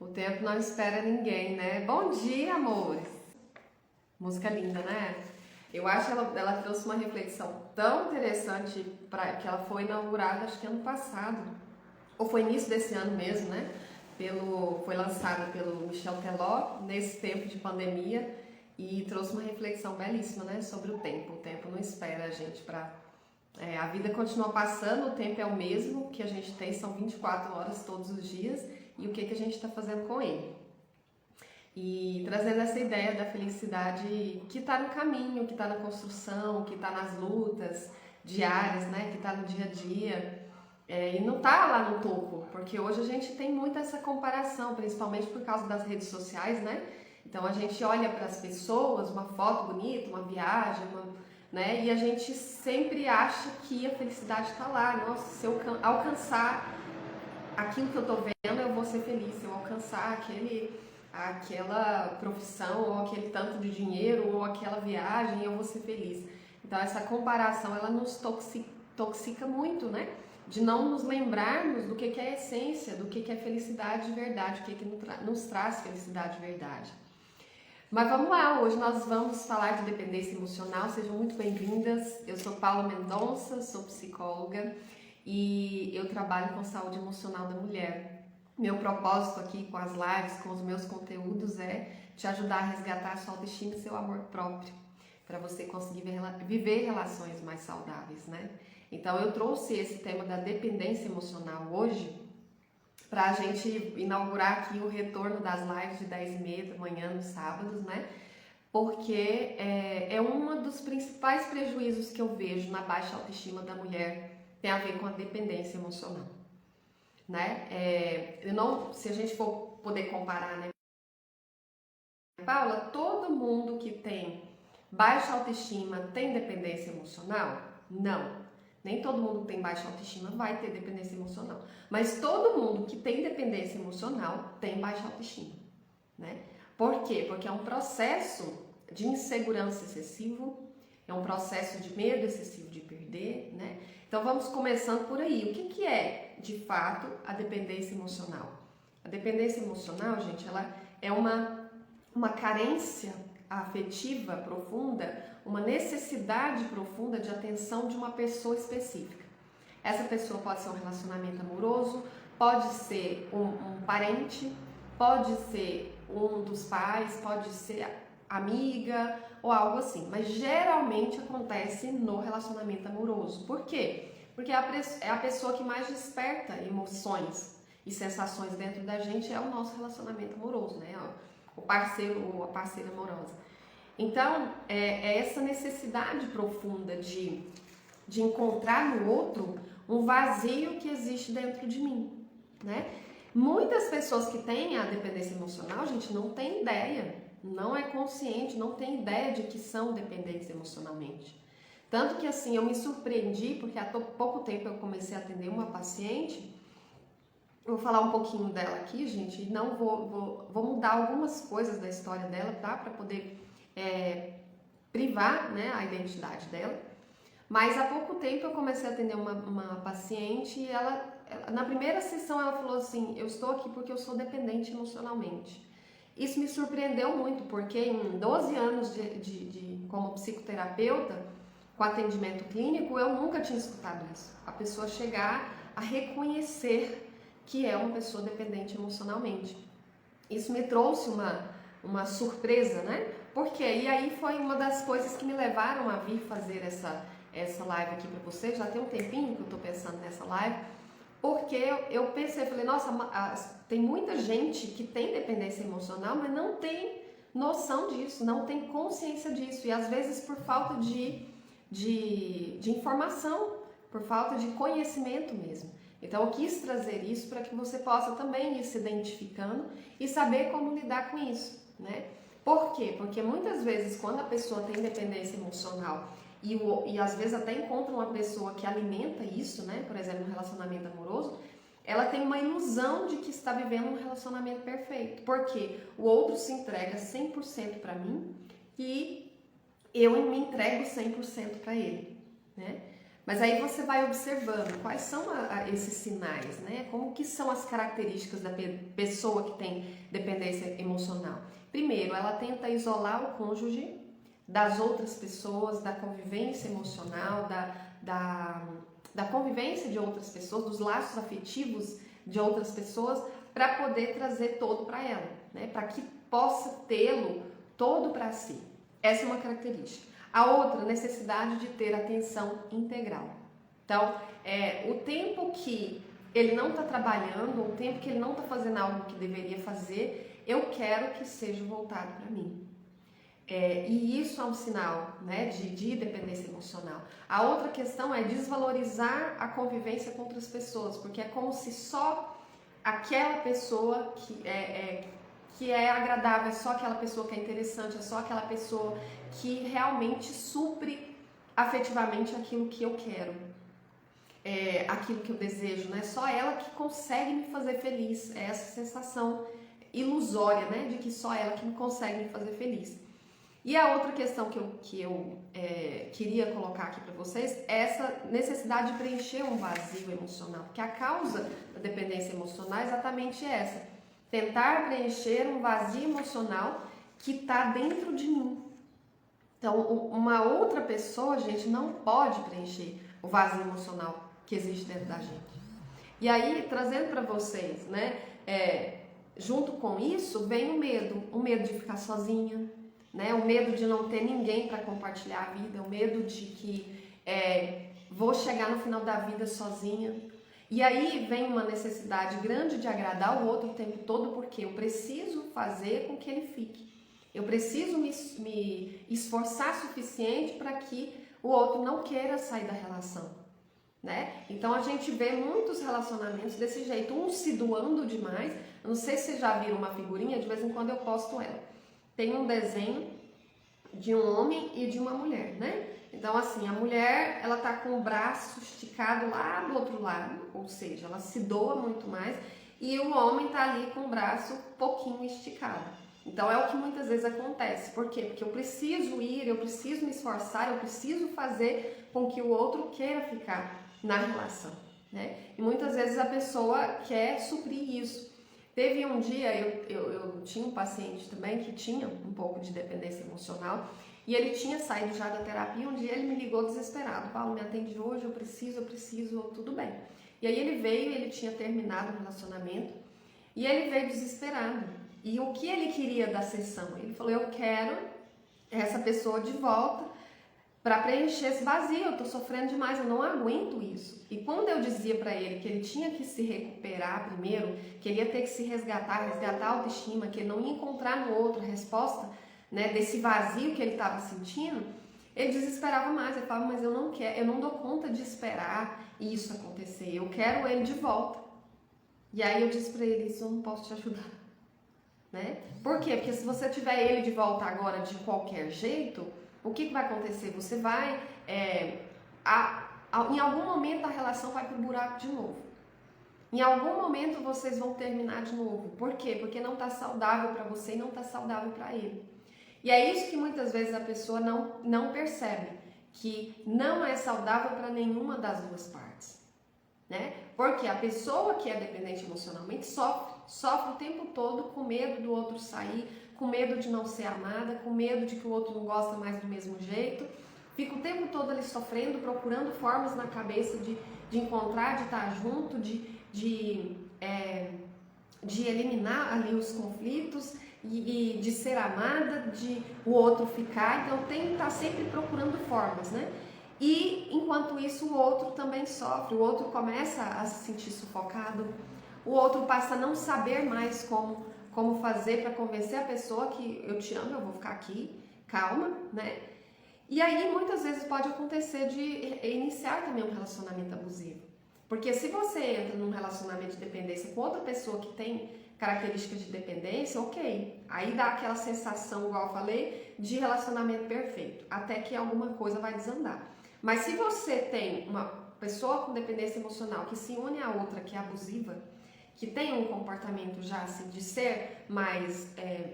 O tempo não espera ninguém, né? Bom dia, amores! Música linda, né? Eu acho que ela trouxe uma reflexão tão interessante que ela foi inaugurada, acho que ano passado, ou foi início desse ano mesmo, né? Foi lançada pelo Michel Teló nesse tempo de pandemia e trouxe uma reflexão belíssima, né? Sobre o tempo. O tempo não espera a gente a vida continua passando, o tempo é o mesmo que a gente tem, são 24 horas todos os dias, e o que a gente está fazendo com ele. E trazendo essa ideia da felicidade que está no caminho, que está na construção, que está nas lutas diárias, né? Que está no dia a dia. E não está lá no topo, porque hoje a gente tem muito essa comparação, principalmente por causa das redes sociais, né? Então a gente olha para as pessoas, uma foto bonita, uma viagem, né? E a gente sempre acha que a felicidade está lá. Nossa, se eu alcançar aquilo que eu estou vendo, eu vou ser feliz. Se eu alcançar aquela profissão, ou aquele tanto de dinheiro, ou aquela viagem, eu vou ser feliz. Então essa comparação, ela nos toxica muito, né? De não nos lembrarmos do que é a essência, do que é felicidade de verdade, o que nos traz felicidade de verdade. Mas vamos lá, hoje nós vamos falar de dependência emocional, sejam muito bem-vindas. Eu sou Paula Mendonça, sou psicóloga e eu trabalho com saúde emocional da mulher. Meu propósito aqui com as lives, com os meus conteúdos é te ajudar a resgatar a sua autoestima e seu amor próprio, para você conseguir viver relações mais saudáveis, né? Então eu trouxe esse tema da dependência emocional hoje, para a gente inaugurar aqui o retorno das lives de 10h30 da manhã nos sábados, né? Porque é um dos principais prejuízos que eu vejo na baixa autoestima da mulher, tem a ver com a dependência emocional, né? Se a gente for poder comparar, né, Paula, todo mundo que tem baixa autoestima tem dependência emocional? Não. Nem todo mundo que tem baixa autoestima vai ter dependência emocional. Mas todo mundo que tem dependência emocional tem baixa autoestima, né? Por quê? Porque é um processo de insegurança excessivo, é um processo de medo excessivo de perder, né? Então vamos começando por aí. O que é, de fato, a dependência emocional? A dependência emocional, gente, ela é uma carência afetiva profunda, uma necessidade profunda de atenção de uma pessoa específica. Essa pessoa pode ser um relacionamento amoroso, pode ser um parente, pode ser um dos pais, pode ser amiga ou algo assim, mas geralmente acontece no relacionamento amoroso. Por quê? Porque é a pessoa que mais desperta emoções e sensações dentro da gente, é o nosso relacionamento amoroso, né? O parceiro ou a parceira amorosa. Então, é essa necessidade profunda de encontrar no outro um vazio que existe dentro de mim, né? Muitas pessoas que têm a dependência emocional, gente, não tem ideia, não é consciente, não tem ideia de que são dependentes emocionalmente. Tanto que, assim, eu me surpreendi, porque há pouco tempo eu comecei a atender uma paciente. Eu vou falar um pouquinho dela aqui, gente, e não vou mudar algumas coisas da história dela, tá? Para poder privar, né, a identidade dela. Mas há pouco tempo eu comecei a atender uma paciente e na primeira sessão ela falou assim: eu estou aqui porque eu sou dependente emocionalmente. Isso me surpreendeu muito, porque em 12 anos como psicoterapeuta, com atendimento clínico, eu nunca tinha escutado isso. A pessoa chegar a reconhecer que é uma pessoa dependente emocionalmente. Isso me trouxe uma surpresa, né? Porque e aí foi uma das coisas que me levaram a vir fazer essa live aqui para vocês. Já tem um tempinho que eu tô pensando nessa live, porque eu pensei, falei, nossa, tem muita gente que tem dependência emocional, mas não tem noção disso, não tem consciência disso, e às vezes por falta de informação, por falta de conhecimento mesmo. Então eu quis trazer isso para que você possa também ir se identificando e saber como lidar com isso, né? Por quê? Porque muitas vezes quando a pessoa tem dependência emocional e às vezes até encontra uma pessoa que alimenta isso, né? Por exemplo, um relacionamento amoroso, ela tem uma ilusão de que está vivendo um relacionamento perfeito. Porque o outro se entrega 100% para mim e eu me entrego 100% para ele, né? Mas aí você vai observando quais são esses sinais, né? Como que são as características da pessoa que tem dependência emocional. Primeiro, ela tenta isolar o cônjuge das outras pessoas, da convivência emocional, da convivência de outras pessoas, dos laços afetivos de outras pessoas, para poder trazer todo para ela, né? Para que possa tê-lo todo para si. Essa é uma característica. A outra, necessidade de ter atenção integral. Então, o tempo que ele não está trabalhando, o tempo que ele não está fazendo algo que deveria fazer, eu quero que seja voltado para mim. E isso é um sinal, né, de dependência emocional. A outra questão é desvalorizar a convivência com outras pessoas, porque é como se só aquela pessoa que é agradável, é só aquela pessoa que é interessante, é só aquela pessoa que realmente supre afetivamente aquilo que eu quero, aquilo que eu desejo, né? Só ela que consegue me fazer feliz. É essa sensação ilusória, né, de que só ela que consegue me fazer feliz. E a outra questão que eu queria colocar aqui para vocês é essa necessidade de preencher um vazio emocional, porque a causa da dependência emocional é exatamente essa: tentar preencher um vazio emocional que está dentro de mim. Então, uma outra pessoa, gente, não pode preencher o vazio emocional que existe dentro da gente. E aí, trazendo para vocês, né, junto com isso, vem o medo de ficar sozinha, né, o medo de não ter ninguém para compartilhar a vida, o medo de que vou chegar no final da vida sozinha. E aí vem uma necessidade grande de agradar o outro o tempo todo, porque eu preciso fazer com que ele fique. Eu preciso me esforçar o suficiente para que o outro não queira sair da relação, né? Então a gente vê muitos relacionamentos desse jeito, um se doando demais. Eu não sei se vocês já viram uma figurinha, de vez em quando eu posto ela. Tem um desenho de um homem e de uma mulher, né? Então, assim, a mulher, ela tá com o braço esticado lá do outro lado, ou seja, ela se doa muito mais, e o homem tá ali com o braço pouquinho esticado. Então, é o que muitas vezes acontece. Por quê? Porque eu preciso ir, eu preciso me esforçar, eu preciso fazer com que o outro queira ficar na relação, né? E muitas vezes a pessoa quer suprir isso. Teve um dia, eu tinha um paciente também que tinha um pouco de dependência emocional, e ele tinha saído já da terapia. Um dia ele me ligou desesperado: Paulo, me atende hoje, eu preciso, tudo bem. E aí ele veio, ele tinha terminado o relacionamento, e ele veio desesperado. E o que ele queria da sessão? Ele falou: eu quero essa pessoa de volta para preencher esse vazio, eu tô sofrendo demais, eu não aguento isso. E quando eu dizia para ele que ele tinha que se recuperar primeiro, que ele ia ter que se resgatar a autoestima, que ele não ia encontrar no outro a resposta, né, desse vazio que ele estava sentindo, ele desesperava mais. Ele falava: mas eu não quero, eu não dou conta de esperar isso acontecer, eu quero ele de volta. E aí eu disse para ele: isso eu não posso te ajudar, né? Por quê? Porque se você tiver ele de volta agora de qualquer jeito, o que vai acontecer? Você vai, em algum momento a relação vai pro buraco de novo. Em algum momento vocês vão terminar de novo. Por quê? Porque não está saudável para você e não está saudável para ele. E é isso que muitas vezes a pessoa não percebe, que não é saudável para nenhuma das duas partes, né? Porque a pessoa que é dependente emocionalmente sofre o tempo todo com medo do outro sair, com medo de não ser amada, com medo de que o outro não gosta mais do mesmo jeito. Fica o tempo todo ali sofrendo, procurando formas na cabeça de encontrar, de estar junto, de eliminar ali os conflitos e de ser amada, de o outro ficar. Então tem que estar sempre procurando formas, né? E enquanto isso o outro também sofre, o outro começa a se sentir sufocado, o outro passa a não saber mais como fazer para convencer a pessoa que eu te amo, eu vou ficar aqui, calma, né? E aí muitas vezes pode acontecer de iniciar também um relacionamento abusivo. Porque se você entra num relacionamento de dependência com outra pessoa que tem características de dependência, ok. Aí dá aquela sensação, igual eu falei, de relacionamento perfeito, até que alguma coisa vai desandar. Mas se você tem uma pessoa com dependência emocional que se une a outra que é abusiva, que tem um comportamento já assim de ser mais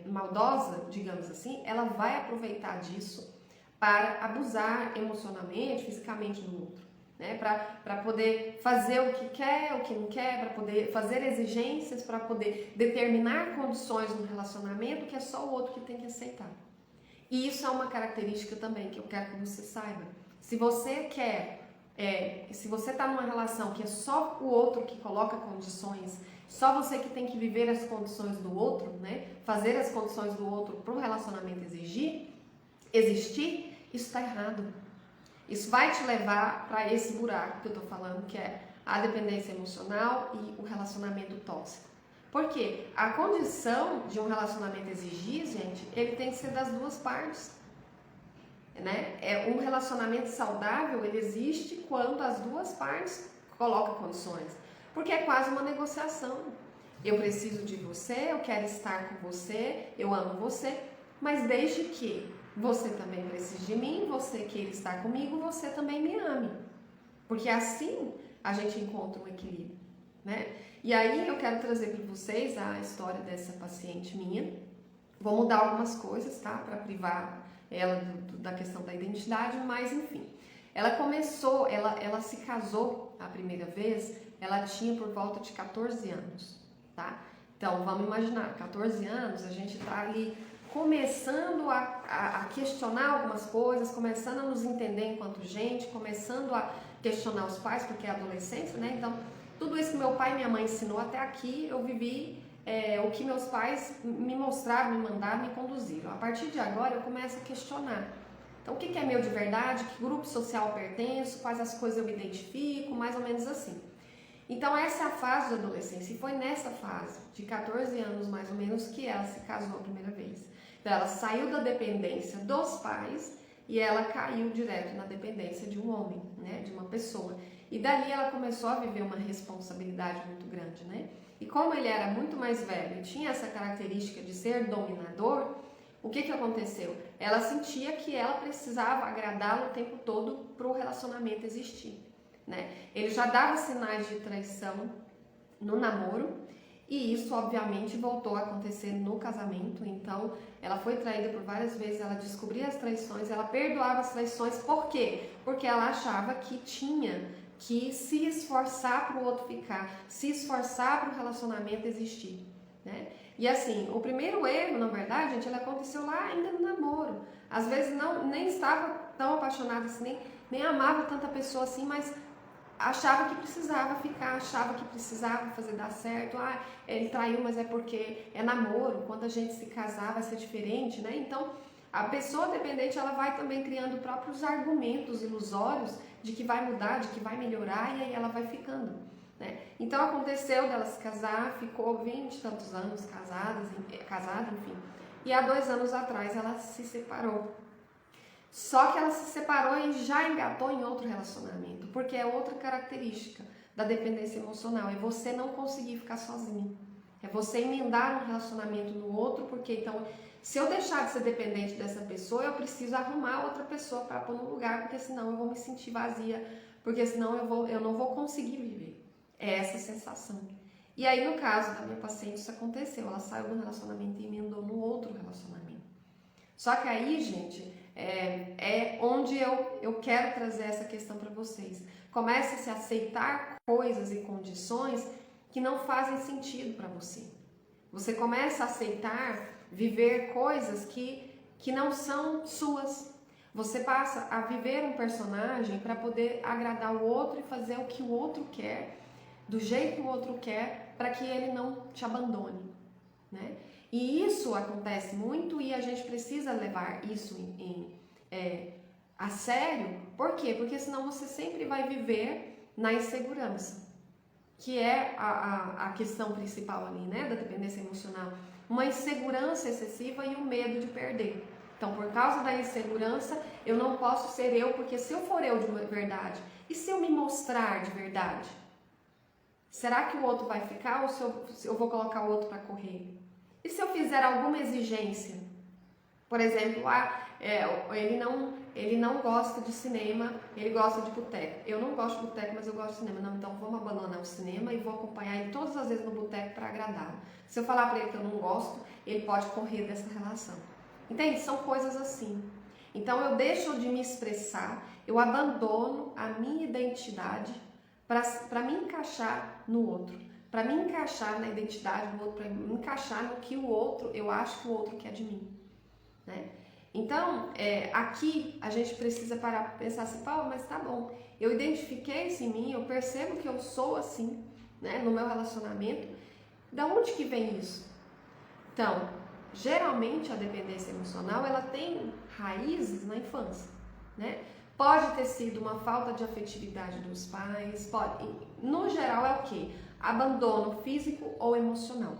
maldosa, digamos assim, ela vai aproveitar disso para abusar emocionalmente, fisicamente do outro. né? Para poder fazer o que quer, o que não quer, para poder fazer exigências, para poder determinar condições no relacionamento que é só o outro que tem que aceitar. E isso é uma característica também que eu quero que você saiba. Se você quer, se você está numa relação que é só o outro que coloca condições, só você que tem que viver as condições do outro, né? Fazer as condições do outro para o relacionamento existir, isso está errado. Isso vai te levar para esse buraco que eu estou falando, que é a dependência emocional e o relacionamento tóxico. Porque a condição de um relacionamento exigir, gente, ele tem que ser das duas partes. Né? Um relacionamento saudável, ele existe quando as duas partes colocam condições. Porque é quase uma negociação. Eu preciso de você, eu quero estar com você, eu amo você, mas desde que você também precise de mim, você queira estar comigo, você também me ame. Porque assim a gente encontra um equilíbrio, né? E aí eu quero trazer para vocês a história dessa paciente minha. Vou mudar algumas coisas, tá? Para privar ela da questão da identidade, mas enfim. Ela começou, ela se casou a primeira vez, ela tinha por volta de 14 anos, tá? Então vamos imaginar, 14 anos, a gente tá ali começando a questionar algumas coisas, começando a nos entender enquanto gente, começando a questionar os pais, porque é adolescência, né? Então, tudo isso que meu pai e minha mãe ensinou até aqui, eu vivi o que meus pais me mostraram, me mandaram, me conduziram. A partir de agora, eu começo a questionar. Então, o que é meu de verdade? Que grupo social eu pertenço? Quais as coisas eu me identifico? Mais ou menos assim. Então, essa é a fase da adolescência. E foi nessa fase, de 14 anos mais ou menos, que ela se casou a primeira vez. Então, ela saiu da dependência dos pais e ela caiu direto na dependência de um homem, né? De uma pessoa. E dali ela começou a viver uma responsabilidade muito grande, né? E como ele era muito mais velho e tinha essa característica de ser dominador, o que aconteceu? Ela sentia que ela precisava agradá-lo o tempo todo para o relacionamento existir, né? Ele já dava sinais de traição no namoro e isso obviamente voltou a acontecer no casamento. Então ela foi traída por várias vezes, ela descobria as traições, ela perdoava as traições. Por quê? Porque ela achava que tinha que se esforçar para o outro ficar, se esforçar para o relacionamento existir, né? E assim, o primeiro erro, na verdade, gente, ele aconteceu lá ainda no namoro. Às vezes nem estava tão apaixonada assim, nem amava tanta pessoa assim, mas achava que precisava ficar, achava que precisava fazer dar certo. Ah, ele traiu, mas é porque é namoro, quando a gente se casar vai ser diferente, né? Então, a pessoa dependente, ela vai também criando próprios argumentos ilusórios de que vai mudar, de que vai melhorar, e aí ela vai ficando, né? Então aconteceu dela se casar, ficou 20 e tantos anos casada, enfim. E há 2 anos atrás ela se separou. Só que ela se separou e já engatou em outro relacionamento, porque é outra característica da dependência emocional, é você não conseguir ficar sozinho. É você emendar um relacionamento no outro, porque então, se eu deixar de ser dependente dessa pessoa, eu preciso arrumar outra pessoa para pôr no lugar, porque senão eu vou me sentir vazia, porque senão eu não vou conseguir viver. É essa sensação. E aí, no caso da minha paciente, isso aconteceu. Ela saiu do relacionamento e emendou no outro relacionamento. Só que aí, gente, é onde eu quero trazer essa questão para vocês. Comece a se aceitar coisas e condições que não fazem sentido para você. Você começa a aceitar viver coisas que não são suas. Você passa a viver um personagem para poder agradar o outro e fazer o que o outro quer, do jeito que o outro quer, para que ele não te abandone, né? E isso acontece muito e a gente precisa levar isso a sério. Por quê? Porque senão você sempre vai viver na insegurança, que é a questão principal ali, né, da dependência emocional. Uma insegurança excessiva e o medo de perder. Então, por causa da insegurança, eu não posso ser eu, porque se eu for eu de verdade, e se eu me mostrar de verdade? Será que o outro vai ficar ou se eu vou colocar o outro para correr? E se eu fizer alguma exigência? Por exemplo, ele não gosta de cinema, ele gosta de boteco. Eu não gosto de boteco, mas eu gosto de cinema. Não, então vamos abandonar o cinema e vou acompanhar ele todas as vezes no boteco para agradá-lo. Se eu falar para ele que eu não gosto, ele pode correr dessa relação. Entende? São coisas assim. Então eu deixo de me expressar, eu abandono a minha identidade para me encaixar no outro, para me encaixar na identidade do outro, para me encaixar no que o outro, eu acho que o outro quer de mim, né? Então, aqui a gente precisa parar para pensar assim, Paulo, mas tá bom, eu identifiquei isso em mim, eu percebo que eu sou assim, né, no meu relacionamento, da onde que vem isso? Então, geralmente a dependência emocional, ela tem raízes na infância, né? Pode ter sido uma falta de afetividade dos pais, pode, no geral é o quê? Abandono físico ou emocional,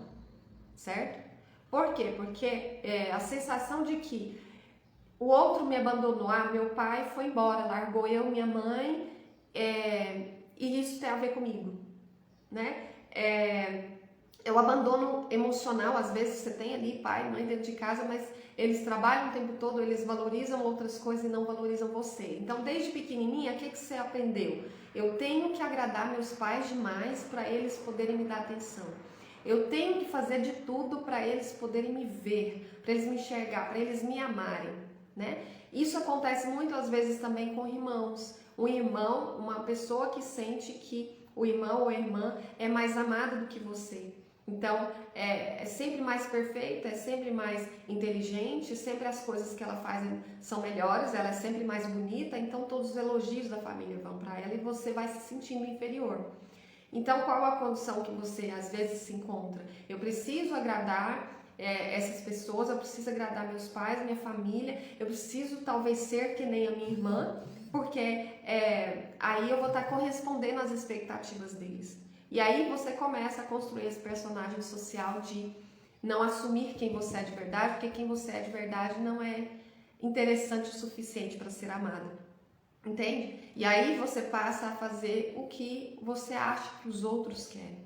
certo? Por quê? Porque a sensação de que o outro me abandonou, meu pai foi embora, largou eu, minha mãe, e isso tem a ver comigo, né? O abandono emocional, às vezes você tem ali pai, mãe dentro de casa, mas eles trabalham o tempo todo, eles valorizam outras coisas e não valorizam você. Então, desde pequenininha, o que você aprendeu? Eu tenho que agradar meus pais demais para eles poderem me dar atenção. Eu tenho que fazer de tudo para eles poderem me ver, para eles me enxergar, para eles me amarem, né? Isso acontece muitas vezes também com irmãos. Um irmão, uma pessoa que sente que o irmão ou a irmã é mais amado do que você. Então, é sempre mais perfeita, é sempre mais inteligente, sempre as coisas que ela faz são melhores, ela é sempre mais bonita, então todos os elogios da família vão para ela e você vai se sentindo inferior. Então, qual a condição que você às vezes se encontra? Eu preciso agradar essas pessoas, eu preciso agradar meus pais, minha família, eu preciso talvez ser que nem a minha irmã, porque aí eu vou estar correspondendo às expectativas deles. E aí você começa a construir esse personagem social de não assumir quem você é de verdade, porque quem você é de verdade não é interessante o suficiente para ser amada. Entende? E aí você passa a fazer o que você acha que os outros querem.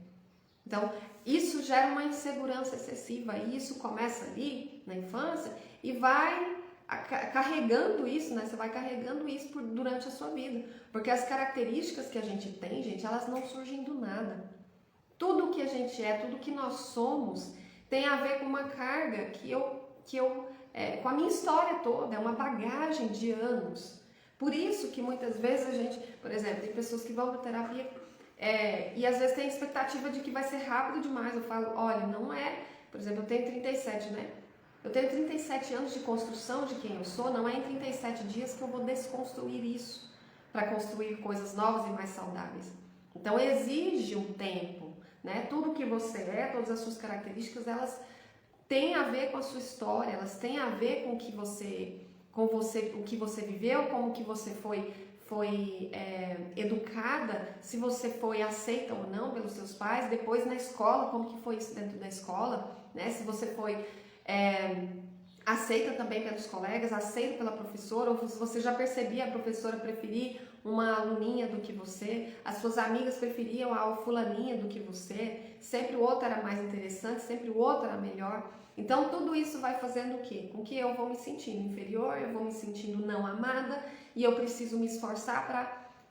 Então, isso gera uma insegurança excessiva e isso começa ali na infância e vai carregando isso, né? Você vai carregando isso durante a sua vida. Porque as características que a gente tem, gente, elas não surgem do nada. Tudo que a gente é, tudo que nós somos, tem a ver com uma carga com a minha história toda, é uma bagagem de anos. Por isso que muitas vezes a gente, por exemplo, tem pessoas que vão para terapia e às vezes tem a expectativa de que vai ser rápido demais. Eu falo, olha, não é, por exemplo, eu tenho 37, né? Eu tenho 37 anos de construção de quem eu sou, não é em 37 dias que eu vou desconstruir isso para construir coisas novas e mais saudáveis. Então exige um tempo, né? Tudo que você é, todas as suas características, elas têm a ver com a sua história, elas têm a ver com o que você viveu, como que você foi educada, se você foi aceita ou não pelos seus pais, depois na escola, como que foi isso dentro da escola, né? Se você foi aceita também pelos colegas, aceita pela professora, ou se você já percebia a professora preferir uma aluninha do que você, as suas amigas preferiam a fulaninha do que você, sempre o outro era mais interessante, sempre o outro era melhor. Então tudo isso vai fazendo o quê? Com que eu vou me sentindo inferior, eu vou me sentindo não amada e eu preciso me esforçar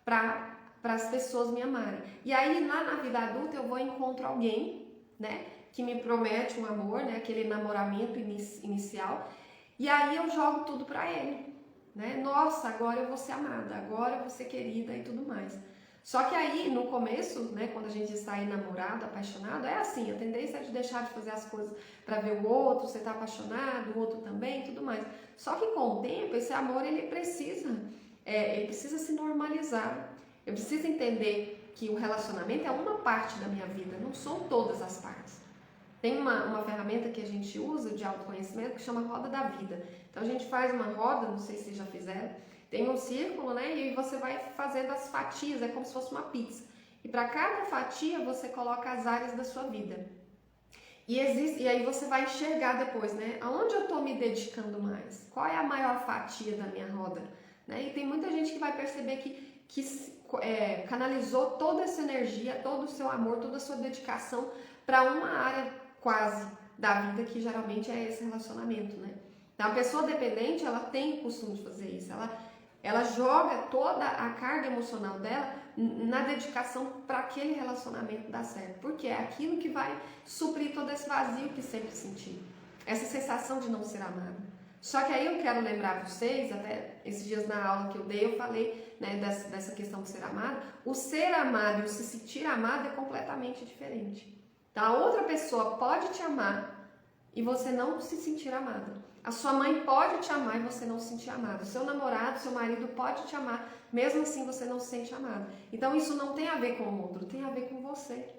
para as pessoas me amarem. E aí lá na vida adulta eu vou encontrar alguém, né, que me promete um amor, né, aquele namoramento inicial, e aí eu jogo tudo para ele, né? Nossa, agora eu vou ser amada, agora eu vou ser querida e tudo mais. Só que aí no começo, né, quando a gente está aí namorado, apaixonado, é assim, a tendência é de deixar de fazer as coisas para ver o outro, você tá apaixonado, o outro também, tudo mais. Só que com o tempo esse amor ele precisa se normalizar. Eu preciso entender que o relacionamento é uma parte da minha vida, não são todas as partes. Tem uma ferramenta que a gente usa de autoconhecimento que chama roda da vida. Então a gente faz uma roda, não sei se vocês já fizeram, tem um círculo, né? E você vai fazendo as fatias, é como se fosse uma pizza. E para cada fatia você coloca as áreas da sua vida. E aí você vai enxergar depois, né? Aonde eu estou me dedicando mais? Qual é a maior fatia da minha roda? Né? E tem muita gente que vai perceber que canalizou toda essa energia, todo o seu amor, toda a sua dedicação para uma área quase da vida, que geralmente é esse relacionamento, né? Então, a pessoa dependente, ela tem o costume de fazer isso, ela joga toda a carga emocional dela na dedicação para aquele relacionamento dar certo, porque é aquilo que vai suprir todo esse vazio que sempre sentiu, essa sensação de não ser amada. Só que aí eu quero lembrar vocês, até esses dias na aula que eu dei, eu falei, né, dessa questão de ser amado. O ser amado e o se sentir amado é completamente diferente. Então, a outra pessoa pode te amar e você não se sentir amada. A sua mãe pode te amar e você não se sentir amado. O seu namorado, seu marido pode te amar, mesmo assim você não se sente amado. Então, isso não tem a ver com o outro, tem a ver com você.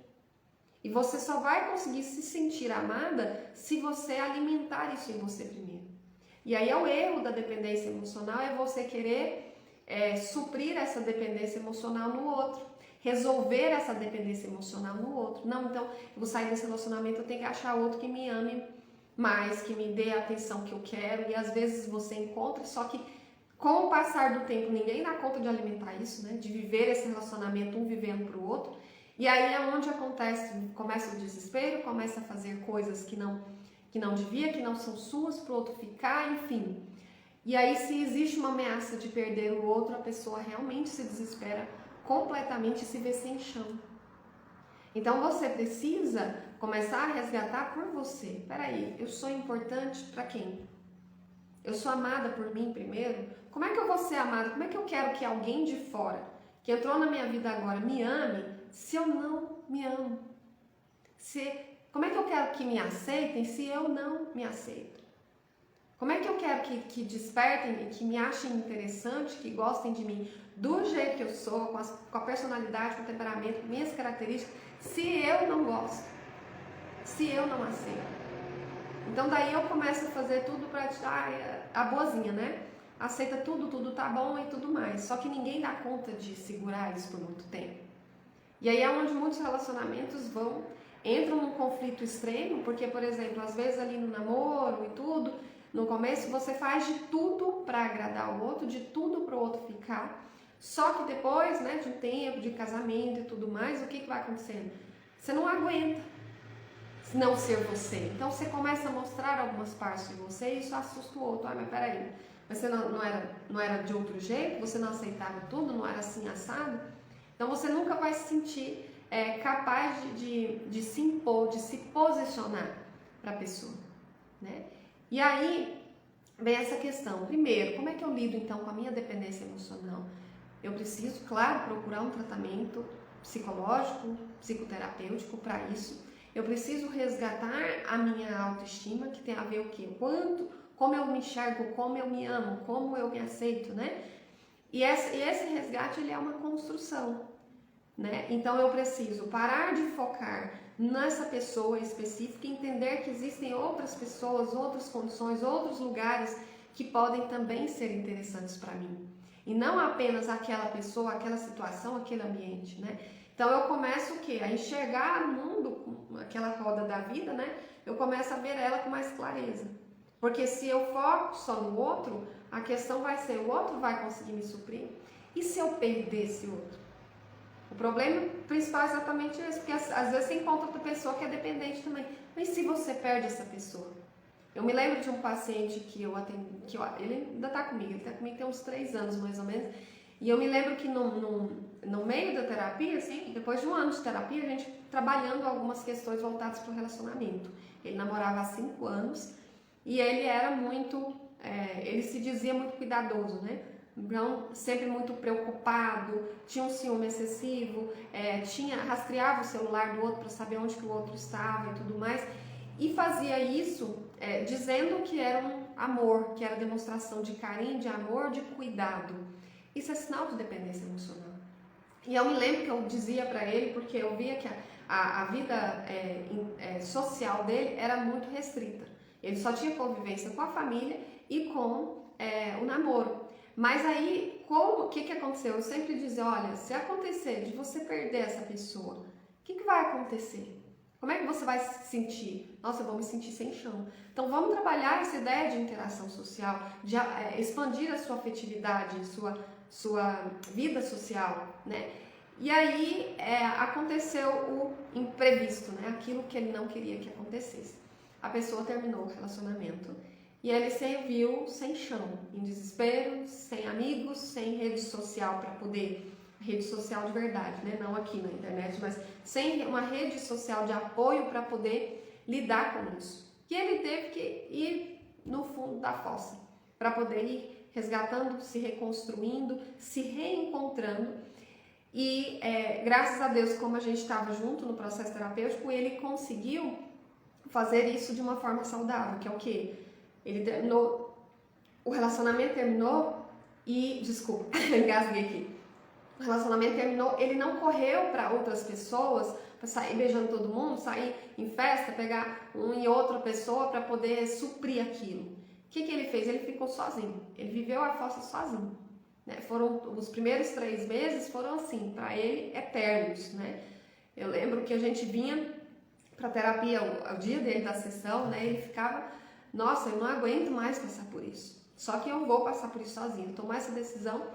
E você só vai conseguir se sentir amada se você alimentar isso em você primeiro. E aí é o erro da dependência emocional, é você querer suprir essa dependência emocional no outro, resolver essa dependência emocional no outro. Não, então eu vou sair desse relacionamento, eu tenho que achar outro que me ame mais, que me dê a atenção que eu quero, e às vezes você encontra, só que com o passar do tempo ninguém dá conta de alimentar isso, né? De viver esse relacionamento um vivendo para o outro. E aí é onde começa o desespero, começa a fazer coisas que não devia, que não são suas, para o outro ficar, enfim. E aí, se existe uma ameaça de perder o outro, a pessoa realmente se desespera completamente e se vê sem chão. Então, você precisa começar a resgatar por você. Peraí, eu sou importante para quem? Eu sou amada por mim primeiro? Como é que eu vou ser amada? Como é que eu quero que alguém de fora, que entrou na minha vida agora, me ame, se eu não me amo? Como é que eu quero que me aceitem se eu não me aceito? Como é que eu quero que despertem, que me achem interessante, que gostem de mim do jeito que eu sou, com a personalidade, com o temperamento, com minhas características, se eu não gosto, se eu não aceito? Então daí eu começo a fazer tudo para a boazinha, né? Aceita tudo tá bom e tudo mais. Só que ninguém dá conta de segurar isso por muito tempo. E aí é onde muitos relacionamentos entram num conflito extremo, porque, por exemplo, às vezes ali no namoro e tudo, no começo você faz de tudo para agradar o outro, de tudo para o outro ficar. Só que depois, né, de um tempo, de casamento e tudo mais, o que vai acontecendo? Você não aguenta não ser você. Então você começa a mostrar algumas partes de você e isso assusta o outro. Ah, mas peraí, mas você não era de outro jeito? Você não aceitava tudo? Não era assim assado? Então você nunca vai se sentir capaz de se impor, de se posicionar para a pessoa, né? E aí vem essa questão. Primeiro, como é que eu lido então com a minha dependência emocional? Eu preciso, claro, procurar um tratamento psicológico, psicoterapêutico para isso. Eu preciso resgatar a minha autoestima, que tem a ver o quê? Como eu me enxergo, como eu me amo, como eu me aceito, né? E esse resgate, ele é uma construção, né? Então eu preciso parar de focar nessa pessoa específica e entender que existem outras pessoas, outras condições, outros lugares que podem também ser interessantes para mim. E não apenas aquela pessoa, aquela situação, aquele ambiente, né? Então eu começo o quê? A enxergar o mundo, aquela roda da vida, né? Eu começo a ver ela com mais clareza. Porque se eu foco só no outro, a questão vai ser, o outro vai conseguir me suprir? E se eu perder esse outro? O problema principal é exatamente esse, porque às vezes você encontra outra pessoa que é dependente também. Mas se você perde essa pessoa? Eu me lembro de um paciente que eu atendi, ele ainda está comigo, ele está comigo tem uns 3 anos mais ou menos, e eu me lembro que no meio da terapia, assim, depois de um ano de terapia, a gente trabalhando algumas questões voltadas para o relacionamento. Ele namorava há 5 anos e ele era ele se dizia muito cuidadoso, né? Então, sempre muito preocupado, tinha um ciúme excessivo, rastreava o celular do outro para saber onde que o outro estava e tudo mais, e fazia isso dizendo que era um amor, que era demonstração de carinho, de amor, de cuidado. Isso é sinal de dependência emocional. E eu me lembro que eu dizia para ele, porque eu via que a vida social dele era muito restrita. Ele só tinha convivência com a família e com o namoro. Mas aí, o que aconteceu? Eu sempre dizia, olha, se acontecer de você perder essa pessoa, o que vai acontecer? Como é que você vai se sentir? Nossa, eu vou me sentir sem chão. Então vamos trabalhar essa ideia de interação social, de expandir a sua afetividade, sua vida social, né? E aí aconteceu o imprevisto, né? Aquilo que ele não queria que acontecesse. A pessoa terminou o relacionamento e ele se viu sem chão, em desespero, sem amigos, sem rede social para poder... Rede social de verdade, né? Não aqui na internet, mas sem uma rede social de apoio para poder lidar com isso. E ele teve que ir no fundo da fossa, para poder ir resgatando, se reconstruindo, se reencontrando. E graças a Deus, como a gente estava junto no processo terapêutico, ele conseguiu fazer isso de uma forma saudável, que é o quê? Ele terminou, o relacionamento terminou e, desculpa, engasguei aqui. O relacionamento terminou, ele não correu para outras pessoas, para sair beijando todo mundo, sair em festa, pegar uma e outra pessoa para poder suprir aquilo. O que ele fez? Ele ficou sozinho, ele viveu a fossa sozinho. Né? Os primeiros 3 meses foram assim, para ele, eternos. Né? Eu lembro que a gente vinha para terapia, o dia dele da sessão, né? Ele ficava, nossa, eu não aguento mais passar por isso. Só que eu vou passar por isso sozinho. Tomar essa decisão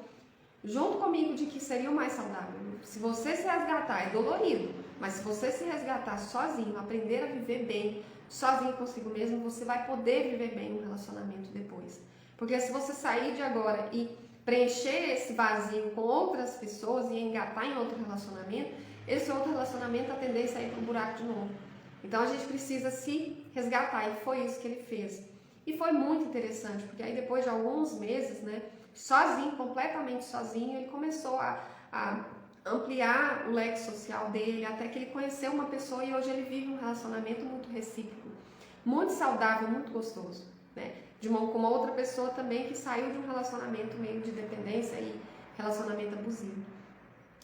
junto comigo de que seria o mais saudável. Se você se resgatar, é dolorido, mas se você se resgatar sozinho, aprender a viver bem, sozinho consigo mesmo, você vai poder viver bem um relacionamento depois. Porque se você sair de agora e preencher esse vazio com outras pessoas e engatar em outro relacionamento, esse outro relacionamento a tendência a ir para um buraco de novo. Então a gente precisa se resgatar, e foi isso que ele fez. E foi muito interessante, porque aí depois de alguns meses, né, sozinho, completamente sozinho, ele começou a ampliar o leque social dele, até que ele conheceu uma pessoa e hoje ele vive um relacionamento muito recíproco, muito saudável, muito gostoso, né? Com uma outra pessoa também que saiu de um relacionamento meio de dependência e relacionamento abusivo.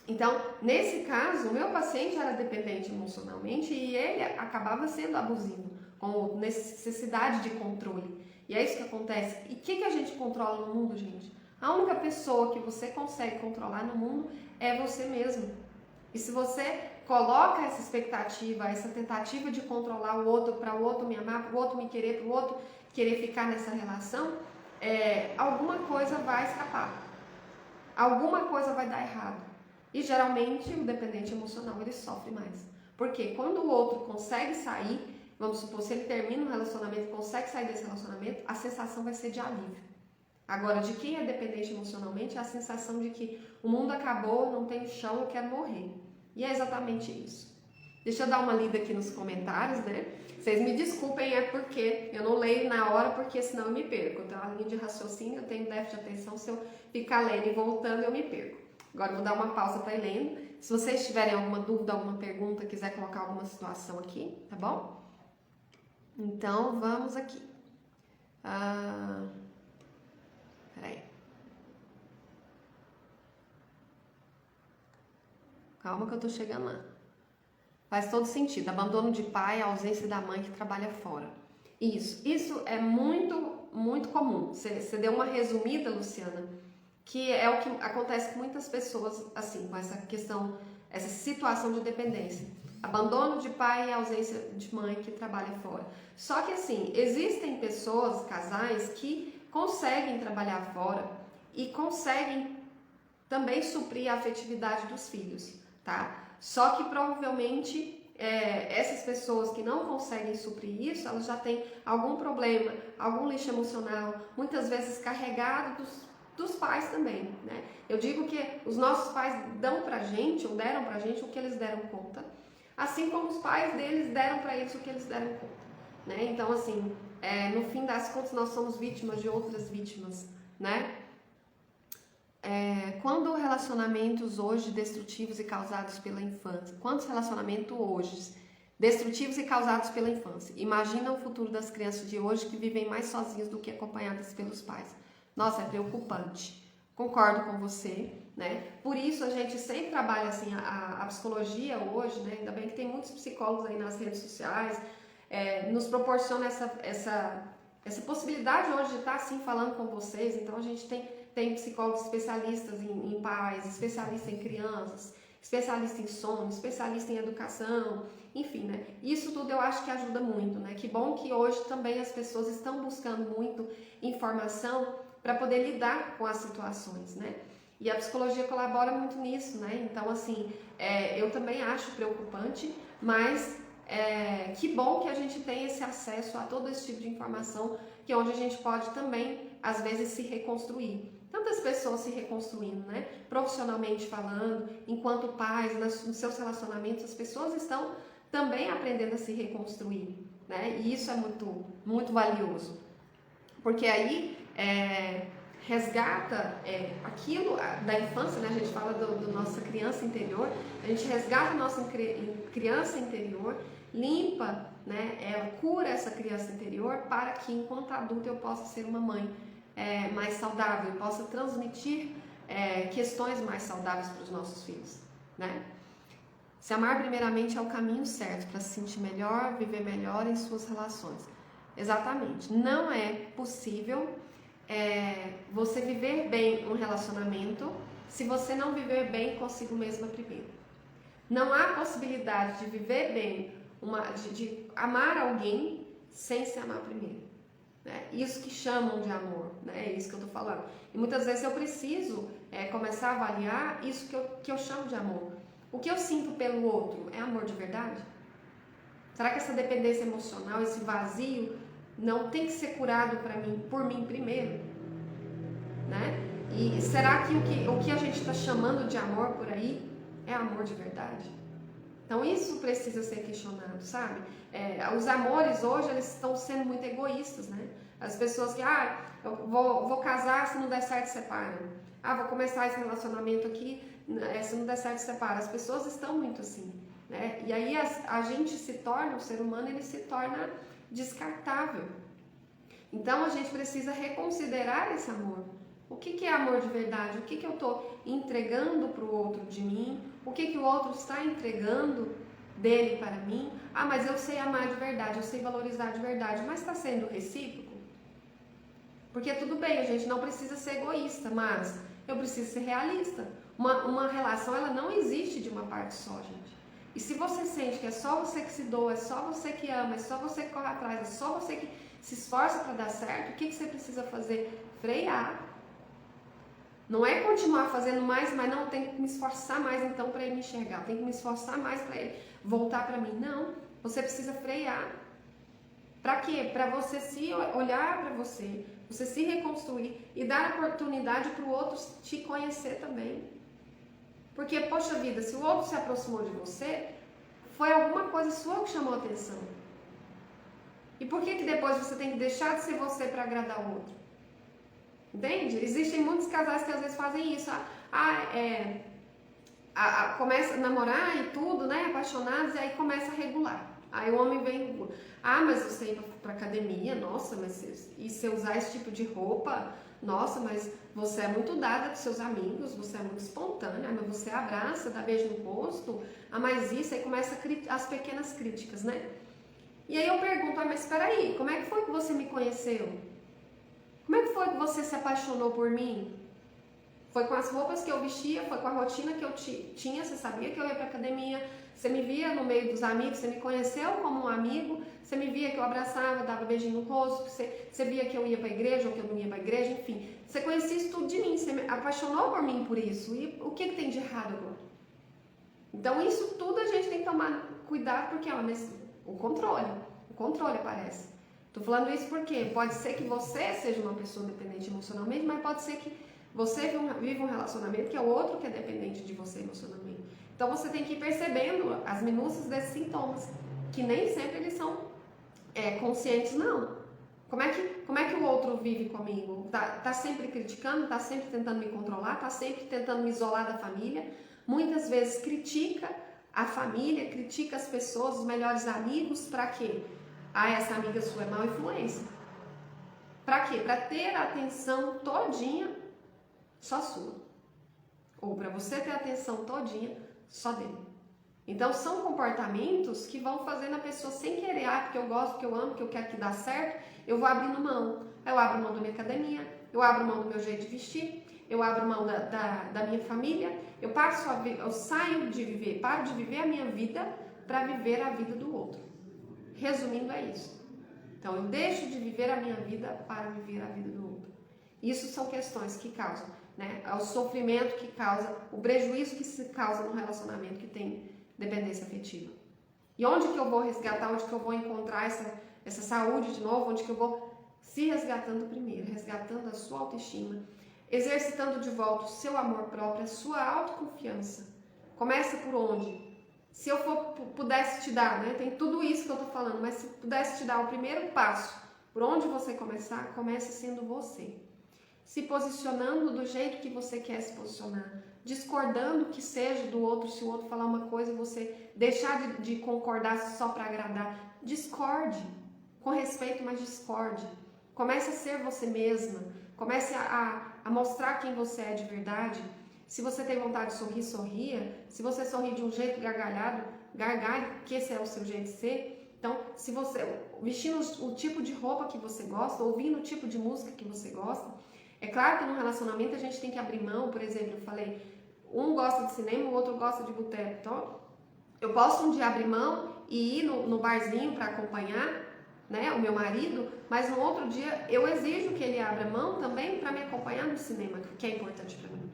Então, nesse caso, o meu paciente era dependente emocionalmente e ele acabava sendo abusivo, com necessidade de controle. E é isso que acontece. E o que a gente controla no mundo, gente? A única pessoa que você consegue controlar no mundo é você mesmo. E se você coloca essa expectativa, essa tentativa de controlar o outro, para o outro me amar, para o outro me querer, para o outro querer ficar nessa relação, alguma coisa vai escapar. Alguma coisa vai dar errado. E geralmente o dependente emocional ele sofre mais. Porque quando o outro consegue sair, vamos supor, se ele termina um relacionamento, consegue sair desse relacionamento, a sensação vai ser de alívio. Agora, de quem é dependente emocionalmente, é a sensação de que o mundo acabou, não tem chão, eu quero morrer. E é exatamente isso. Deixa eu dar uma lida aqui nos comentários, né? Vocês me desculpem, é porque eu não leio na hora, porque senão eu me perco. Eu tenho uma linha de raciocínio, eu tenho déficit de atenção, se eu ficar lendo e voltando, eu me perco. Agora eu vou dar uma pausa para ir lendo. Se vocês tiverem alguma dúvida, alguma pergunta, quiser colocar alguma situação aqui, tá bom? Então, vamos aqui. Peraí. Calma que eu tô chegando lá. Faz todo sentido. Abandono de pai, ausência da mãe que trabalha fora. Isso é muito, muito comum. Você deu uma resumida, Luciana, que é o que acontece com muitas pessoas, assim, com essa questão, essa situação de dependência. Abandono de pai e ausência de mãe que trabalha fora. Só que, assim, existem pessoas, casais, que conseguem trabalhar fora e conseguem também suprir a afetividade dos filhos, tá? Só que provavelmente essas pessoas que não conseguem suprir isso, elas já têm algum problema, algum lixo emocional, muitas vezes carregado dos pais também, né? Eu digo que os nossos pais dão pra gente, ou deram pra gente o que eles deram conta, assim como os pais deles deram pra eles o que eles deram conta, né? Então, assim, no fim das contas, nós somos vítimas de outras vítimas, né? Quando relacionamentos hoje destrutivos e causados pela infância, quantos relacionamentos hoje destrutivos e causados pela infância? Imagina o futuro das crianças de hoje que vivem mais sozinhas do que acompanhadas pelos pais. Nossa, é preocupante. Concordo com você, né? Por isso a gente sempre trabalha assim, a psicologia hoje, né? Ainda bem que tem muitos psicólogos aí nas redes sociais, nos proporciona essa possibilidade hoje de estar assim falando com vocês. Então a gente tem psicólogos especialistas em pais, especialistas em crianças, especialistas em sono, especialistas em educação, enfim, né? Isso tudo eu acho que ajuda muito, né? Que bom que hoje também as pessoas estão buscando muito informação para poder lidar com as situações, né? E a psicologia colabora muito nisso, né? Então, assim, eu também acho preocupante, mas que bom que a gente tem esse acesso a todo esse tipo de informação, que é onde a gente pode também, às vezes, se reconstruir. Tantas pessoas se reconstruindo, né? Profissionalmente falando, enquanto pais, nos seus relacionamentos, as pessoas estão também aprendendo a se reconstruir, né? E isso é muito, muito valioso. Porque aí resgata aquilo da infância, né? A gente fala do nossa criança interior, a gente resgata a nossa criança interior, limpa, né? Cura essa criança interior para que enquanto adulta eu possa ser uma mãe mais saudável, possa transmitir questões mais saudáveis para os nossos filhos, né? Se amar primeiramente é o caminho certo para se sentir melhor, viver melhor em suas relações. Exatamente. Não é possível você viver bem um relacionamento se você não viver bem consigo mesma primeiro. Não há possibilidade de viver bem, de amar alguém sem se amar primeiro. Né? Isso que chamam de amor, né? É isso que eu estou falando. E muitas vezes eu preciso começar a avaliar isso que eu chamo de amor. O que eu sinto pelo outro é amor de verdade? Será que essa dependência emocional, esse vazio, não tem que ser curado por mim primeiro? Né? E será que o que a gente está chamando de amor por aí é amor de verdade? Então isso precisa ser questionado, sabe? Os amores hoje, eles estão sendo muito egoístas, né? As pessoas que, eu vou casar, se não der certo, separa. Vou começar esse relacionamento aqui, se não der certo, separa. As pessoas estão muito assim, né? E aí a gente se torna, o ser humano, ele se torna descartável. Então a gente precisa reconsiderar esse amor. O que é amor de verdade? O que eu estou entregando para o outro de mim? O que o outro está entregando dele para mim? Mas eu sei amar de verdade, eu sei valorizar de verdade, mas está sendo recíproco? Porque tudo bem, a gente não precisa ser egoísta, mas eu preciso ser realista. Uma relação, ela não existe de uma parte só, gente. E se você sente que é só você que se doa, é só você que ama, é só você que corre atrás, é só você que se esforça para dar certo, o que você precisa fazer? Frear. Não é continuar fazendo mais, mas não, tem que me esforçar mais então para ele me enxergar, tem que me esforçar mais para ele voltar para mim. Não, você precisa frear. Para quê? Para você se olhar para você se reconstruir e dar oportunidade para o outro te conhecer também. Porque, poxa vida, se o outro se aproximou de você, foi alguma coisa sua que chamou a atenção. E por que depois você tem que deixar de ser você para agradar o outro? Entende? Existem muitos casais que às vezes fazem isso. Começa a namorar e tudo, né? Apaixonados, e aí começa a regular. Aí o homem vem e regula. Mas você ir pra academia, nossa, mas e se usar esse tipo de roupa, nossa, mas você é muito dada dos seus amigos, você é muito espontânea, mas você abraça, dá beijo no rosto, mas isso, aí começa as pequenas críticas, né? E aí eu pergunto, mas espera aí, como é que foi que você me conheceu? Como é que foi que você se apaixonou por mim? Foi com as roupas que eu vestia, foi com a rotina que eu tinha, você sabia que eu ia pra academia, você me via no meio dos amigos, você me conheceu como um amigo, você me via que eu abraçava, dava beijinho no rosto, você via que eu ia para a igreja ou que eu não ia para a igreja, enfim. Você conhecia isso tudo de mim, você me apaixonou por mim por isso. E o que tem de errado agora? Então isso tudo a gente tem que tomar cuidado, porque o controle aparece. Tô falando isso porque pode ser que você seja uma pessoa dependente emocionalmente, mas pode ser que você vive um relacionamento que é o outro que é dependente de você emocionalmente. Então você tem que ir percebendo as minúcias desses sintomas, que nem sempre eles são conscientes, não. Como é que o outro vive comigo? Tá sempre criticando, tá sempre tentando me controlar, tá sempre tentando me isolar da família. Muitas vezes critica a família, critica as pessoas, os melhores amigos, para quê? Essa amiga sua é má influência. Para quê? Para ter a atenção todinha só sua. Ou para você ter a atenção todinha só dele. Então são comportamentos que vão fazendo a pessoa sem querer, porque eu gosto, porque eu amo, porque eu quero que dá certo, eu vou abrindo mão. Eu abro mão da minha academia, eu abro mão do meu jeito de vestir, eu abro mão da minha família, eu saio de viver, paro de viver a minha vida para viver a vida do outro. Resumindo, é isso. Então eu deixo de viver a minha vida para viver a vida do outro. Isso são questões que causam, né? É o sofrimento que causa, o prejuízo que se causa no relacionamento que tem dependência afetiva. E onde que eu vou resgatar, onde que eu vou encontrar essa saúde de novo, onde que eu vou se resgatando primeiro, resgatando a sua autoestima, exercitando de volta o seu amor próprio, a sua autoconfiança. Começa por onde? Se eu pudesse te dar, né? Tem tudo isso que eu tô falando, mas se pudesse te dar o primeiro passo Por onde você começar, comece sendo você. Se posicionando do jeito que você quer se posicionar. Discordando que seja do outro, se o outro falar uma coisa e você deixar de concordar só para agradar. Discorde. Com respeito, mas discorde. Comece a ser você mesma. Comece a mostrar quem você é de verdade. Se você tem vontade de sorrir, sorria. Se você sorri de um jeito gargalhado, gargalhe, que esse é o seu jeito de ser. Então, se você vestindo o tipo de roupa que você gosta, ouvindo o tipo de música que você gosta, é claro que no relacionamento a gente tem que abrir mão. Por exemplo, eu falei, um gosta de cinema, o outro gosta de boteco. Então, eu posso um dia abrir mão e ir no barzinho para acompanhar, né, o meu marido, mas no outro dia eu exijo que ele abra mão também para me acompanhar no cinema, que é importante para mim.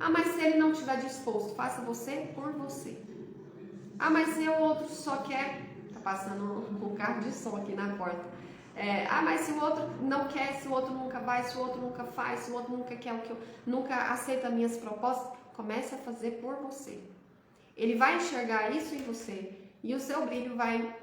Ah, mas se ele não estiver disposto, faça você por você. Ah, mas se o outro só quer... Tá passando um carro de som aqui na porta. Mas se o outro não quer, se o outro nunca vai, se o outro nunca faz, se o outro nunca quer o que eu... Nunca aceita minhas propostas, comece a fazer por você. Ele vai enxergar isso em você e o seu brilho vai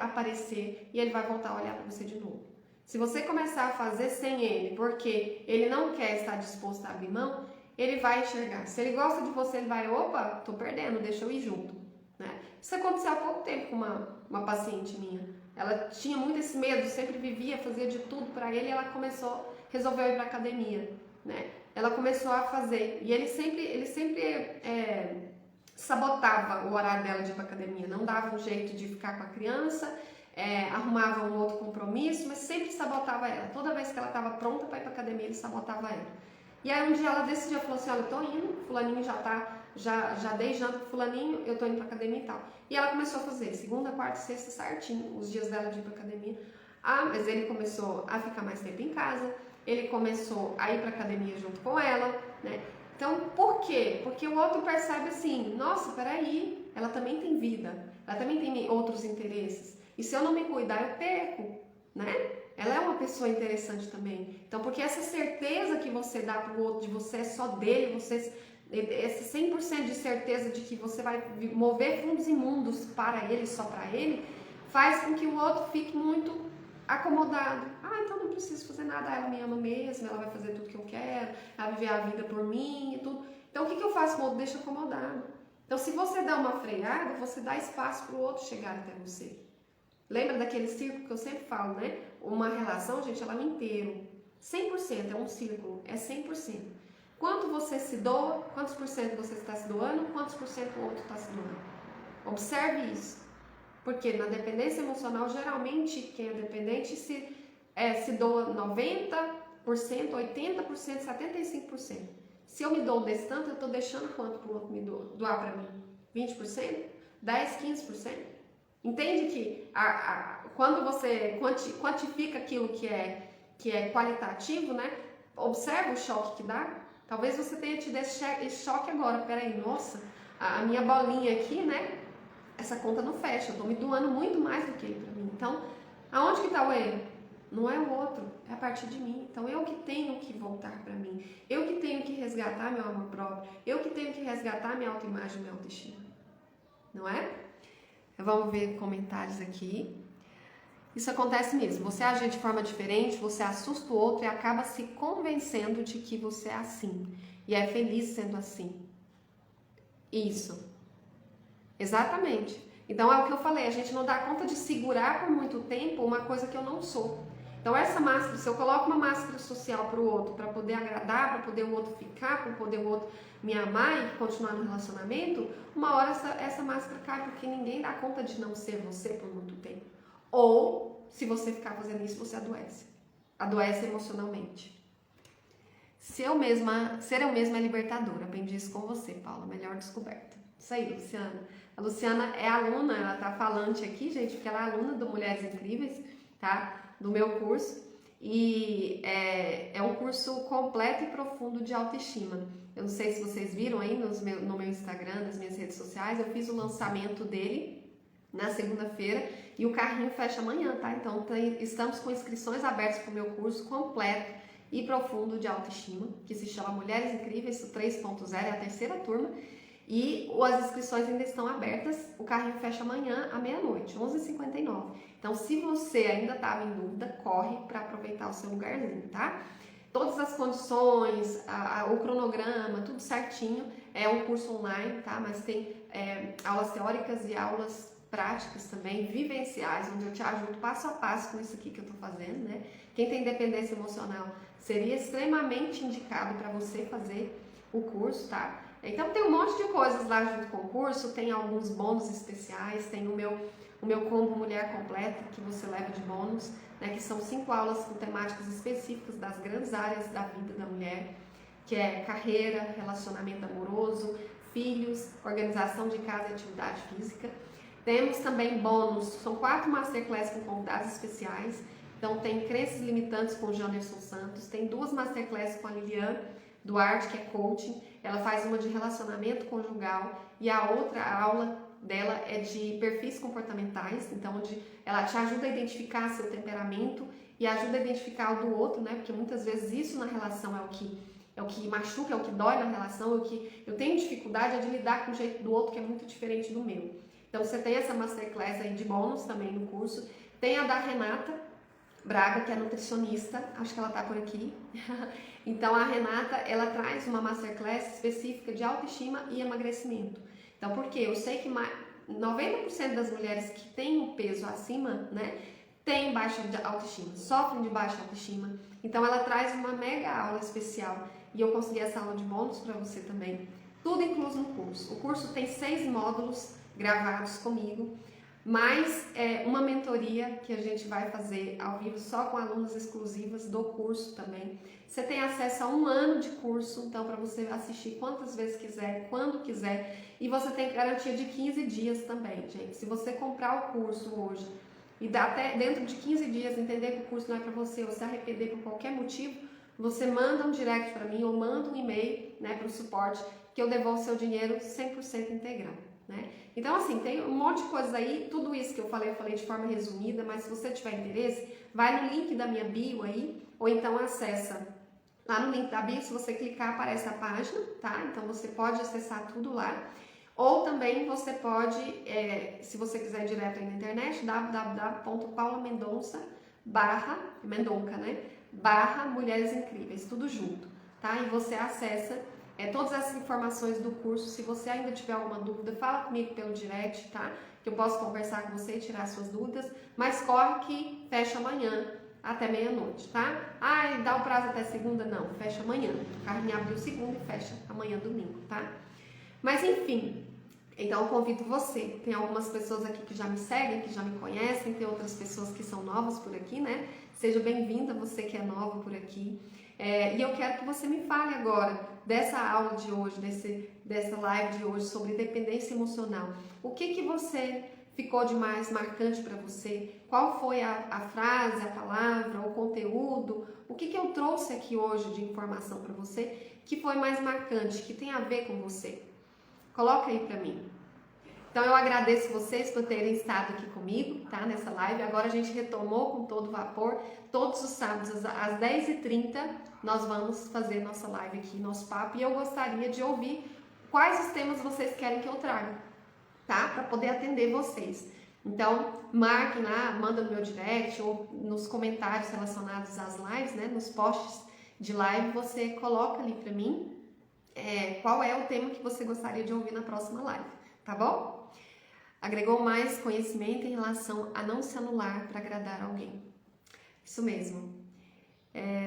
aparecer e ele vai voltar a olhar para você de novo. Se você começar a fazer sem ele, porque ele não quer estar disposto a abrir mão, ele vai enxergar. Se ele gosta de você, ele vai, opa, tô perdendo, deixa eu ir junto. Né? Isso aconteceu há pouco tempo com uma paciente minha. Ela tinha muito esse medo, sempre vivia, fazia de tudo para ele e ela resolveu ir para academia. Né? Ela começou a fazer e ele sempre sabotava o horário dela de ir para academia, não dava um jeito de ficar com a criança, arrumava um outro compromisso, mas sempre sabotava ela. Toda vez que ela estava pronta para ir para academia, ele sabotava ela. E aí um dia ela decidiu, falou assim, olha, eu tô indo, fulaninho já dei janta pro fulaninho, eu tô indo pra academia e tal. E ela começou a fazer segunda, quarta e sexta certinho, os dias dela de ir pra academia. Mas ele começou a ficar mais tempo em casa, ele começou a ir pra academia junto com ela, né? Então, por quê? Porque o outro percebe assim, nossa, peraí, ela também tem vida, ela também tem outros interesses. E se eu não me cuidar, eu perco, né? Ela é uma pessoa interessante também. Então, porque essa certeza que você dá pro outro, de você é só dele, esse 100% de certeza de que você vai mover fundos imundos para ele, só para ele, faz com que o outro fique muito acomodado. Então não preciso fazer nada, ela me ama mesmo, ela vai fazer tudo que eu quero, ela vai viver a vida por mim e tudo. Então o que eu faço com o outro? Deixa acomodado. Então se você dá uma freada, você dá espaço para o outro chegar até você. Lembra daquele círculo que eu sempre falo, né? Uma relação, gente, ela é um inteiro. 100% é um círculo, é 100%. Quanto você se doa, quantos por cento você está se doando, quantos por cento o outro está se doando. Observe isso. Porque na dependência emocional, geralmente, quem é dependente se doa 90%, 80%, 75%. Se eu me dou desse tanto, eu estou deixando quanto para o outro me doar para mim? 20%? 10%, 15%? Entende que quando você quantifica aquilo que é qualitativo, né? Observa o choque que dá. Talvez você tenha tido esse choque agora. Peraí, nossa, a minha bolinha aqui, né? Essa conta não fecha. Eu tô me doando muito mais do que ele para mim. Então, aonde que tá o erro? Não é o outro, é a partir de mim. Então, eu que tenho que voltar para mim. Eu que tenho que resgatar meu amor próprio. Eu que tenho que resgatar minha autoimagem, minha autoestima. Não é? Vamos ver comentários aqui. Isso acontece mesmo. Você age de forma diferente, você assusta o outro e acaba se convencendo de que você é assim. E é feliz sendo assim. Isso. Exatamente. Então é o que eu falei, a gente não dá conta de segurar por muito tempo uma coisa que eu não sou. Então essa máscara, se eu coloco uma máscara social para o outro, para poder agradar, para poder o outro ficar, para poder o outro me amar e continuar no relacionamento, uma hora essa máscara cai, porque ninguém dá conta de não ser você por muito tempo. Ou, se você ficar fazendo isso, você adoece. Adoece emocionalmente. Ser eu mesma é libertador. Aprendi isso com você, Paula. Melhor descoberta. Isso aí, Luciana. A Luciana é aluna, ela tá falante aqui, gente, porque ela é aluna do Mulheres Incríveis, tá? Do meu curso. E é um curso completo e profundo de autoestima. Eu não sei se vocês viram aí no meu Instagram, nas minhas redes sociais, eu fiz o lançamento dele na segunda-feira e o carrinho fecha amanhã, tá? Então estamos com inscrições abertas para o meu curso completo e profundo de autoestima, que se chama Mulheres Incríveis 3.0, é a terceira turma. E as inscrições ainda estão abertas, o carrinho fecha amanhã à meia-noite, 11h59. Então, se você ainda estava em dúvida, corre para aproveitar o seu lugarzinho, tá? Todas as condições, o cronograma, tudo certinho. É um curso online, tá? Mas tem aulas teóricas e aulas práticas também, vivenciais, onde eu te ajudo passo a passo com isso aqui que eu tô fazendo, né? Quem tem dependência emocional seria extremamente indicado para você fazer o curso, tá? Então tem um monte de coisas lá junto com o curso, tem alguns bônus especiais, tem o meu combo Mulher Completa, que você leva de bônus, né, que são 5 aulas com temáticas específicas das grandes áreas da vida da mulher, que é carreira, relacionamento amoroso, filhos, organização de casa e atividade física. Temos também bônus, são 4 masterclass com convidados especiais. Então tem Crenças Limitantes com o Janderson Santos, tem 2 masterclass com a Lilian Duarte, que é coaching. Ela faz uma de relacionamento conjugal e a outra aula dela é de perfis comportamentais, então onde ela te ajuda a identificar seu temperamento e ajuda a identificar o do outro, né? Porque muitas vezes isso na relação é o que machuca, é o que dói na relação, é o que eu tenho dificuldade de lidar com o jeito do outro que é muito diferente do meu. Então você tem essa masterclass aí de bônus também no curso. Tem a da Renata Braga, que é nutricionista, acho que ela tá por aqui. Então a Renata, ela traz uma masterclass específica de autoestima e emagrecimento. Então, porque eu sei que 90% das mulheres que têm um peso acima, né, têm baixa autoestima, sofrem de baixa autoestima. Então ela traz uma mega aula especial e eu consegui essa aula de bônus para você também. Tudo incluso no curso. O curso tem 6 módulos gravados comigo, mais uma mentoria que a gente vai fazer ao vivo só com alunas exclusivas do curso também. Você tem acesso a 1 ano de curso, então para você assistir quantas vezes quiser, quando quiser, e você tem garantia de 15 dias também, gente. Se você comprar o curso hoje e dá até dentro de 15 dias entender que o curso não é para você ou se arrepender por qualquer motivo, você manda um direct para mim ou manda um e-mail, né, para o suporte que eu devolvo seu dinheiro 100% integral. Né? Então assim, tem um monte de coisas aí, tudo isso que eu falei de forma resumida, mas se você tiver interesse, vai no link da minha bio aí, ou então acessa lá no link da bio, se você clicar aparece a página, tá? Então você pode acessar tudo lá, ou também você pode, se você quiser ir direto aí na internet, www.paulamendonça/Mendonca, né? /Mulheres Incríveis, tudo junto, tá? E você acessa todas essas informações do curso. Se você ainda tiver alguma dúvida, fala comigo pelo direct, tá? Que eu posso conversar com você e tirar suas dúvidas, mas corre que fecha amanhã até meia-noite, tá? Ai, dá o prazo até segunda? Não, fecha amanhã. O carrinho abriu segunda e fecha amanhã domingo, tá? Mas enfim, então eu convido você. Tem algumas pessoas aqui que já me seguem, que já me conhecem, tem outras pessoas que são novas por aqui, né? Seja bem-vinda, você que é nova por aqui. E eu quero que você me fale agora dessa aula de hoje, dessa live de hoje sobre dependência emocional. O que você ficou de mais marcante para você? Qual foi a frase, a palavra, o conteúdo? O que eu trouxe aqui hoje de informação para você que foi mais marcante, que tem a ver com você? Coloca aí para mim. Então eu agradeço vocês por terem estado aqui comigo, tá? Nessa live. Agora a gente retomou com todo vapor. Todos os sábados às 10h30 nós vamos fazer nossa live aqui, nosso papo. E eu gostaria de ouvir quais os temas vocês querem que eu traga, tá? Para poder atender vocês. Então marquem lá, manda no meu direct ou nos comentários relacionados às lives, né? Nos posts de live você coloca ali para mim qual é o tema que você gostaria de ouvir na próxima live, tá bom? Agregou mais conhecimento em relação a não se anular para agradar alguém. Isso mesmo.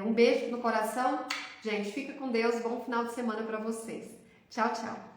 Um beijo no coração. Gente, fica com Deus. Bom final de semana para vocês. Tchau, tchau.